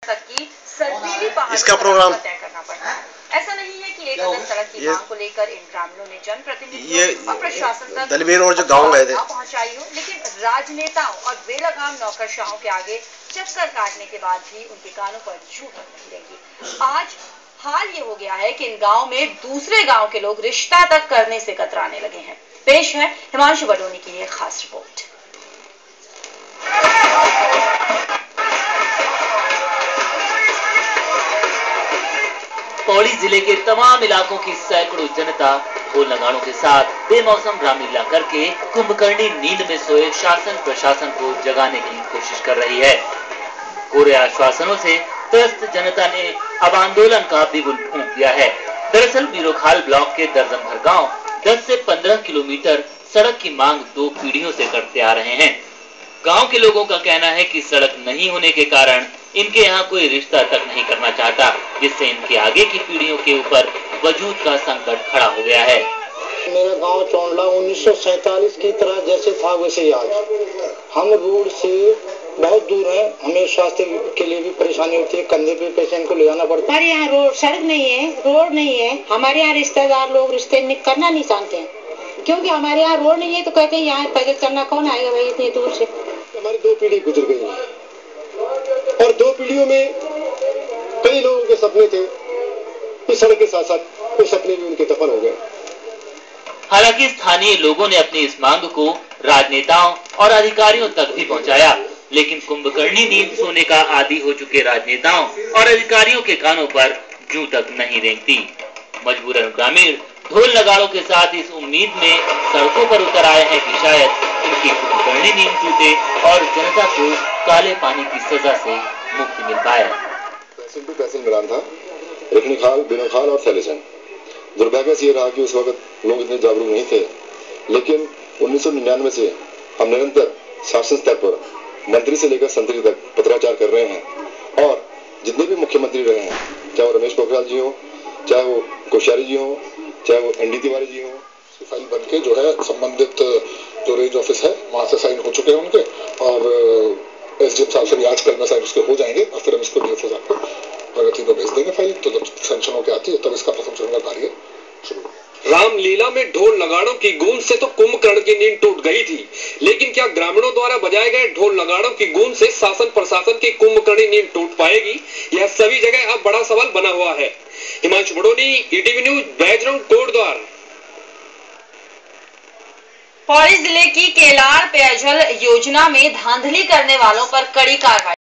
तक की सर्दीली पहाड़ी इसका प्रोग्राम तय करना पड़ता है। ऐसा नहीं है कि एक अगर सड़क की मांग को लेकर इन ग्रामीणों ने जनप्रतिनिधियों और प्रशासन तक दलबीर और जो गाँव गए थे पहुंचाई हो, लेकिन राजनेताओं और बेलगाम नौकरशाहों के आगे चक्कर काटने के बाद भी उनके कानों पर जू तक नहीं रहेंगी। आज हाल ये हो गया है कि इन गांव में दूसरे गांव के लोग रिश्ता तक करने से कतराने लगे हैं। पेश है हिमांशु बडोनी की एक खास रिपोर्ट। पौड़ी जिले के तमाम इलाकों की सैकड़ों जनता ढोल नगाड़ों के साथ बेमौसम रामलीला करके कुंभकर्णी नींद में सोए शासन प्रशासन को जगाने की कोशिश कर रही है। कोरे आश्वासनों से त्रस्त जनता ने अब आंदोलन का बिगुल फूंक दिया है। दरअसल बीरोखाल ब्लॉक के दर्जन भर गाँव 10 से 15 किलोमीटर सड़क की मांग 2 पीढ़ियों से करते आ रहे हैं। गांव के लोगों का कहना है कि सड़क नहीं होने के कारण इनके यहाँ कोई रिश्ता तक नहीं करना चाहता, जिससे इनके आगे की पीढ़ियों के ऊपर वजूद का संकट खड़ा हो गया है। मेरा गांव चौंडला 1947 की तरह जैसे था वैसे ही आज। हम रोड से बहुत दूर है, हमें स्वास्थ्य के लिए भी परेशानी होती है, कंधे पे पेशेंट को ले जाना पड़ता है। हमारे यहाँ रोड सड़क नहीं है, रोड नहीं है। हमारे यहाँ रिश्तेदार लोग रिश्ते करना नहीं चाहते हैं, क्योंकि हमारे यहाँ रोड नहीं है तो कहते हैं यहाँ पैदल चलना कौन आएगा भाई इतनी दूर से। हमारी 2 पीढ़ी गुजर गई है और 2 पीढ़ियों में कई लोगों के सपने थे, इस सड़क के साथ साथ वो सपने भी उनके दफन हो गए। हालांकि स्थानीय लोगों ने अपनी इस मांग को राजनेताओं और अधिकारियों तक भी पहुंचाया, लेकिन कुंभकर्णी नींद सोने का आदी हो चुके राजनेताओं और अधिकारियों के कानों पर जूं तक नहीं रेंगती। मजबूरन ग्रामीण ढोल नगाड़ों के साथ इस उम्मीद में सड़कों पर उतर आए हैं कि शायद उनकी कुंभकर्णी नींद टूटे और जनता को काले पानी की सजा से मुक्ति मिल पाए। तहसील मिलान था, रेखनी खाल, बिनो खाल और थैलेसन। दुर्भाग्य से ये रहा कि उस वक्त लोग इतने जागरूक नहीं थे, लेकिन 1999 से हम निरंतर शासन स्तर पर मंत्री से लेकर संतरी तक पत्राचार कर रहे हैं और जितने भी मुख्यमंत्री रहे हैं, चाहे वो रमेश पोखरियाल जी हो, चाहे वो कोश्यारी जी हो, चाहे वो एनडी तिवारी जी हो, फाइल बन के जो है संबंधित जो रेंज ऑफिस है वहां से साइन हो चुके हैं उनके, और एसडीएम साहब से भी आज कल में साइन उसके हो जाएंगे और फिर हम इसको डीएफओ साहब को प्रगति को भेज देंगे फाइल। तो जब सैंक्शन होकर आती है तब इसका प्रथम चरण का कार्य शुरू। रामलीला में ढोल नगाड़ों की गूंज से तो कुंभकर्ण की नींद टूट गई थी, लेकिन क्या ग्रामीणों द्वारा बजाए गए ढोल नगाड़ों की गूंज से शासन प्रशासन की कुंभकर्णी नींद टूट पाएगी? यह सभी जगह अब बड़ा सवाल बना हुआ है। Himanshu Badoni, ETV news, Baijnath Kotdwar. पौड़ी जिले की केलार पेयजल योजना में धांधली करने वालों पर कड़ी कार्रवाई।